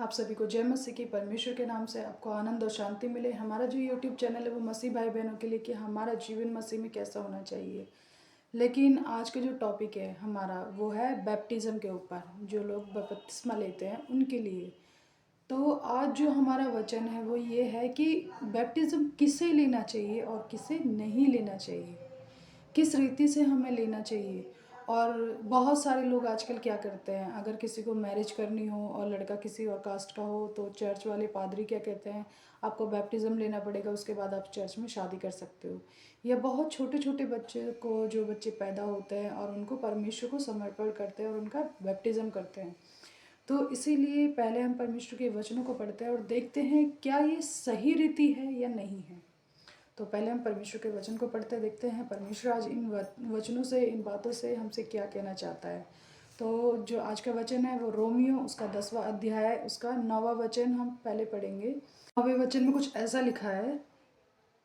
आप सभी को जय मसीह की। परमेश्वर के नाम से आपको आनंद और शांति मिले। हमारा जो यूट्यूब चैनल है वो मसीह भाई बहनों के लिए कि हमारा जीवन मसीह में कैसा होना चाहिए। लेकिन आज का जो टॉपिक है हमारा वो है बैप्टिज़्म के ऊपर, जो लोग बपतिस्मा लेते हैं उनके लिए। तो आज जो हमारा वचन है वो ये है कि बैप्टिज़्म किसे लेना चाहिए और किसे नहीं लेना चाहिए, किस रीति से हमें लेना चाहिए। और बहुत सारे लोग आजकल क्या करते हैं, अगर किसी को मैरिज करनी हो और लड़का किसी और कास्ट का हो तो चर्च वाले पादरी क्या कहते हैं, आपको बैप्टिज़्म लेना पड़ेगा, उसके बाद आप चर्च में शादी कर सकते हो। या बहुत छोटे छोटे बच्चे को, जो बच्चे पैदा होते हैं और उनको परमेश्वर को समर्पण करते हैं और उनका बैप्टिज़्म करते हैं। तो इसीलिए पहले हम परमेश्वर के वचनों को पढ़ते हैं और देखते हैं क्या ये सही रीति है या नहीं है। तो पहले हम परमेश्वर के वचन को पढ़ते देखते हैं परमेश्वर आज इन वचनों से, इन बातों से हमसे क्या कहना चाहता है। तो जो आज का वचन है वो रोमियो उसका 10वां अध्याय उसका 9वां वचन हम पहले पढ़ेंगे। 9वें वचन में कुछ ऐसा लिखा है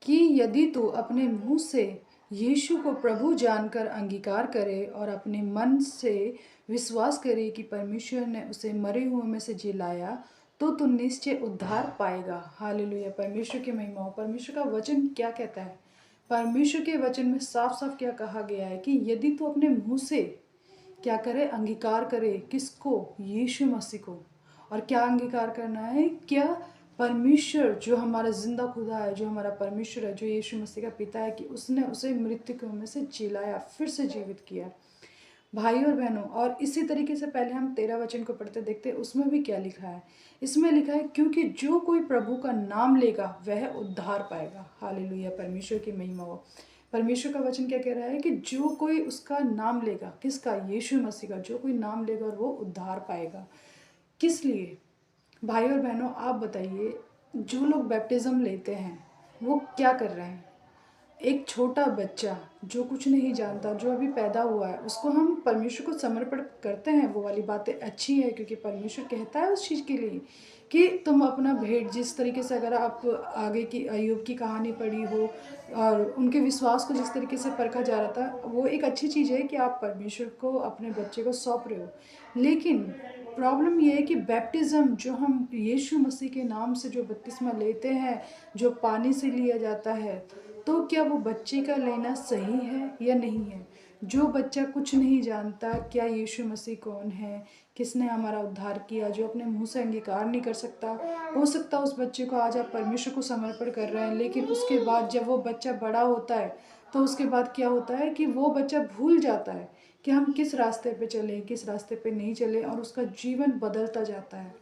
कि यदि तू अपने मुंह से यीशु को प्रभु जानकर अंगीकार करे और अपने मन से विश्वास करे कि परमेश्वर ने उसे मरे हुए में से जी लाया तो तू निश्चय उद्धार पाएगा। हालेलुया, परमेश्वर की महिमा हो। परमेश्वर का वचन क्या कहता है? परमेश्वर के वचन में साफ साफ क्या कहा गया है कि यदि तू अपने मुंह से क्या करे, अंगीकार करे। किसको? यीशु मसीह को। और क्या अंगीकार करना है? क्या परमेश्वर जो हमारा जिंदा खुदा है, जो हमारा परमेश्वर है, जो यीशु मसीह का पिता है, कि उसने उसे मृत्यु में से जिलाया, फिर से जीवित किया। भाई और बहनों, और इसी तरीके से पहले हम 13 वचन को पढ़ते देखते हैं, उसमें भी क्या लिखा है। इसमें लिखा है क्योंकि जो कोई प्रभु का नाम लेगा वह उद्धार पाएगा। हालेलुया, परमेश्वर की महिमा हो। परमेश्वर का वचन क्या कह रहा है कि जो कोई उसका नाम लेगा, किसका? यीशु मसीह का। जो कोई नाम लेगा और वो उद्धार पाएगा। किस लिए? भाई और बहनों, आप बताइए, जो लोग बैप्टिज्म लेते हैं वो क्या कर रहे हैं? एक छोटा बच्चा जो कुछ नहीं जानता, जो अभी पैदा हुआ है, उसको हम परमेश्वर को समर्पण करते हैं। वो वाली बातें अच्छी है क्योंकि परमेश्वर कहता है उस चीज़ के लिए कि तुम अपना भेंट, जिस तरीके से अगर आप आगे की अय्यूब की कहानी पढ़ी हो और उनके विश्वास को जिस तरीके से परखा जा रहा था, वो एक अच्छी चीज़ है कि आप परमेश्वर को अपने बच्चे को सौंप रहे हो। लेकिन प्रॉब्लम ये है कि बैप्टिज्म जो हम यीशु मसीह के नाम से जो बपतिस्मा लेते हैं, जो पानी से लिया जाता है, तो क्या वो बच्चे का लेना सही है या नहीं है? जो बच्चा कुछ नहीं जानता क्या यीशु मसीह कौन है, किसने हमारा उद्धार किया, जो अपने मुंह से अंगीकार नहीं कर सकता, हो सकता उस बच्चे को आज आप परमेश्वर को समर्पण कर रहे हैं, लेकिन उसके बाद जब वो बच्चा बड़ा होता है तो उसके बाद क्या होता है कि वो बच्चा भूल जाता है कि हम किस रास्ते पे चलें, किस रास्ते पे नहीं चलें, और उसका जीवन बदलता जाता है।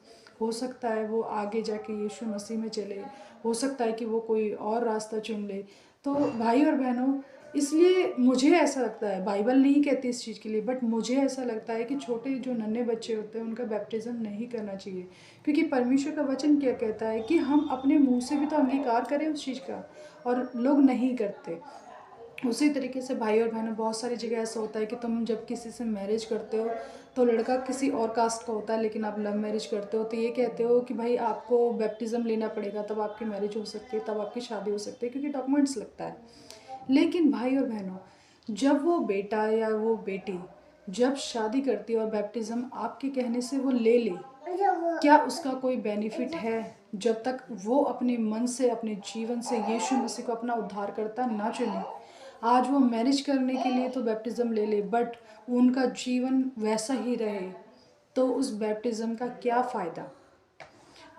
हो सकता है वो आगे जाके यीशु मसीह में चले, हो सकता है कि वो कोई और रास्ता चुन ले। तो भाई और बहनों, इसलिए मुझे ऐसा लगता है, बाइबल नहीं कहती इस चीज़ के लिए, बट मुझे ऐसा लगता है कि छोटे जो नन्हे बच्चे होते हैं उनका बैप्टिज्म नहीं करना चाहिए। क्योंकि परमेश्वर का वचन क्या कहता है कि हम अपने मुंह से भी तो अंगीकार करें उस चीज़ का, और लोग नहीं करते। उसी तरीके से भाई और बहनों, बहुत सारी जगह ऐसा होता है कि तुम जब किसी से मैरिज करते हो तो लड़का किसी और कास्ट का होता है, लेकिन आप लव मैरिज करते हो तो ये कहते हो कि भाई आपको बैप्टिज्म लेना पड़ेगा, तब आपकी मैरिज हो सकती है, तब आपकी शादी हो सकती है, क्योंकि डॉक्यूमेंट्स लगता है। लेकिन भाई और बहनों, जब वो बेटा या वो बेटी जब शादी करती है और बैप्टिज्म आपके कहने से वो ले ले, क्या उसका कोई बेनिफिट है? जब तक वो अपने मन से, अपने जीवन से यीशु मसीह को अपना उद्धारकर्ता ना चुने। आज वो मैरिज करने के लिए तो बैप्टिज्म ले ले, बट उनका जीवन वैसा ही रहे तो उस बैप्टिज्म का क्या फ़ायदा?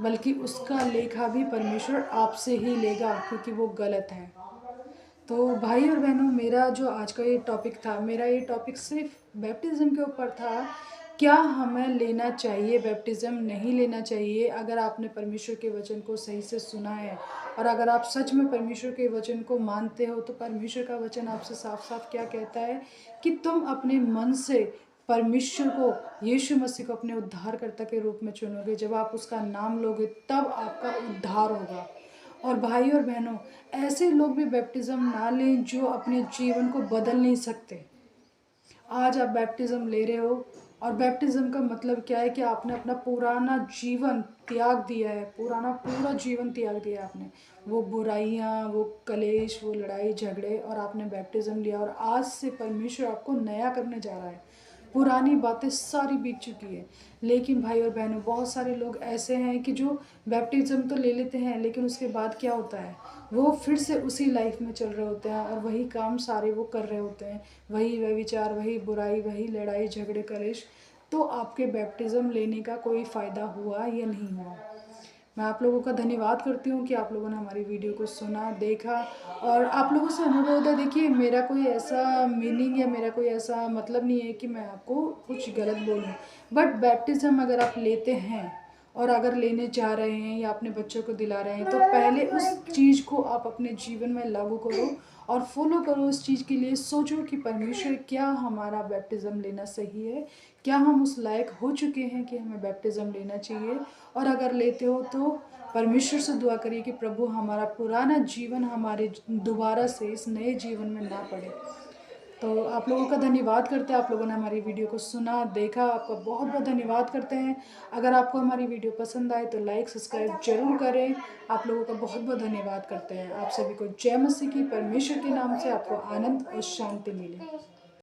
बल्कि उसका लेखा भी परमेश्वर आपसे ही लेगा, क्योंकि वो गलत है। तो भाई और बहनों, मेरा जो आज का ये टॉपिक था, मेरा ये टॉपिक सिर्फ बैप्टिज्म के ऊपर था। क्या हमें लेना चाहिए बैप्टिज्म, नहीं लेना चाहिए? अगर आपने परमेश्वर के वचन को सही से सुना है और अगर आप सच में परमेश्वर के वचन को मानते हो, तो परमेश्वर का वचन आपसे साफ साफ क्या कहता है कि तुम अपने मन से परमेश्वर को, यीशु मसीह को अपने उद्धारकर्ता के रूप में चुनोगे। जब आप उसका नाम लोगे तब आपका उद्धार होगा। और भाई और बहनों, ऐसे लोग भी बैप्टिज्म ना लें जो अपने जीवन को बदल नहीं सकते। आज आप बैप्टिज्म ले रहे हो, और बैप्टिज्म का मतलब क्या है कि आपने अपना पुराना जीवन त्याग दिया है, पूरा जीवन त्याग दिया आपने, वो बुराइयाँ, वो कलेश, वो लड़ाई झगड़े, और आपने बैप्टिज्म लिया और आज से परमेश्वर आपको नया करने जा रहा है। पुरानी बातें सारी बीत चुकी है। लेकिन भाई और बहनों, बहुत सारे लोग ऐसे हैं कि जो बैप्टिज़्म तो ले लेते हैं, लेकिन उसके बाद क्या होता है, वो फिर से उसी लाइफ में चल रहे होते हैं और वही काम सारे वो कर रहे होते हैं, वही व्यभिचार, वही बुराई, वही लड़ाई झगड़े कलेश। तो आपके बैप्टिज़्म लेने का कोई फ़ायदा हुआ या नहीं हुआ? मैं आप लोगों का धन्यवाद करती हूँ कि आप लोगों ने हमारी वीडियो को सुना, देखा और आप लोगों से अनुरोध है। देखिए, मेरा कोई ऐसा मीनिंग या मेरा कोई ऐसा मतलब नहीं है कि मैं आपको कुछ गलत बोलूँ, बट बैप्टिज़्म अगर आप लेते हैं और अगर लेने जा रहे हैं या अपने बच्चों को दिला रहे हैं, तो पहले उस चीज़ को आप अपने जीवन में लागू करो और फॉलो करो। उस चीज़ के लिए सोचो कि परमेश्वर, क्या हमारा बैप्टिज़्म लेना सही है, क्या हम उस लायक हो चुके हैं कि हमें बैप्टिज़्म लेना चाहिए। और अगर लेते हो तो परमेश्वर से दुआ करिए कि प्रभु हमारा पुराना जीवन हमारे दोबारा से इस नए जीवन में ना पड़े। तो आप लोगों का धन्यवाद करते हैं, आप लोगों ने हमारी वीडियो को सुना, देखा, आपका बहुत बहुत धन्यवाद करते हैं। अगर आपको हमारी वीडियो पसंद आए तो लाइक सब्सक्राइब जरूर करें। आप लोगों का बहुत बहुत धन्यवाद करते हैं। आप सभी को जय मसीह की। परमेश्वर के नाम से आपको आनंद और शांति मिले।